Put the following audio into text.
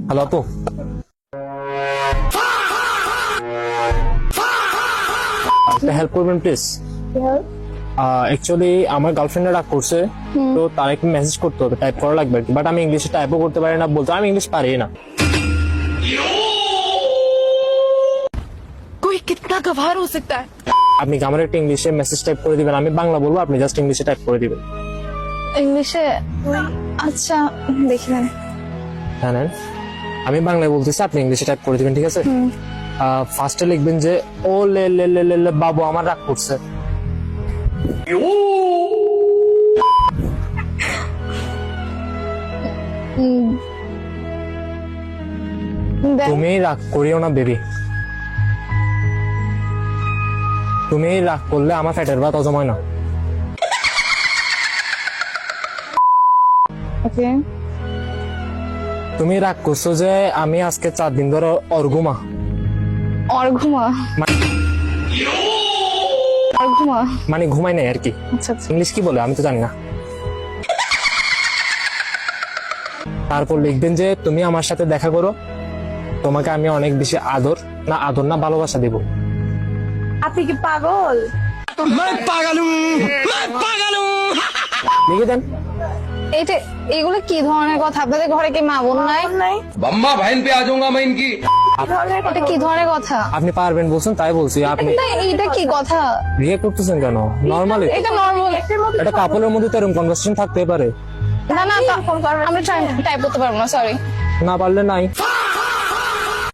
Hello আপু, একটা help করবেন প্লিজ। অ্যাকচুয়ালি আমার গার্লফ্রেন্ডে রাগ করছে, তো তার একটু মেসেজ করতে হবে, টাইপ করা লাগবে আর কি। বাট আমি ইংলিশে টাইপও করতে পারি না, বলতে আমি ইংলিশ পারি না। कोई कितना गवार हो सकता है। আপনি কি আমার একটা ইংলিশে মেসেজ টাইপ করে দিবেন? আমি বাংলা বলবো, আপনি জাস্ট ইংলিশে টাইপ করে দিবেন। ইংলিশে? আচ্ছা দেখি নেন। হ্যাঁ নেন, আমি বাংলায় বলতেছি, আপনি ইংলিশে টাইপ করে দিবেন, ঠিক আছে? ফার্স্টে লিখবেন যে ও লে লে লে লে লে বাবু আমার রাগ করছে। দেন। তুমি রাগ করিও না বেবি, তুমি রাগ করলে আমার ফ্যাটের ভাত হজম হয় না। ওকে। তুমি রাগ করছো যে আমি আজকে 4 দিন ধরে অর্ঘুমা অর্ঘুমা? অর্ঘুমা মানে ঘুমাই নাই আর কি। আচ্ছা আচ্ছা। ইংলিশ কি বলে আমি তো জানি না। তারপর লিখবেন যে তুমি আমার সাথে দেখা করো, তোমাকে আমি অনেক বেশি আদর না ভালোবাসা দেব। আপনি কি পাগল? লিখে দেন। এইটা এগুলো কি ধরনের কথা? আপনাদের ঘরে কি মা বোন নাই? बम्मा बहन पे आ जाऊंगा मैं इनकी। এটা কি ধরনের কথা? আপনি পারবেন বলছেন তাই বলছি। আপনি এটা কি কথা? বিয়ে করতেছেন কেন? নর্মালি এটা নরমাল। এটা কাপড়ের মধ্যে তো এরকম কনভারসেশন থাকতে পারে। না না আমরা টাইপ করতে পারবো না, সরি। না পারলে নাই।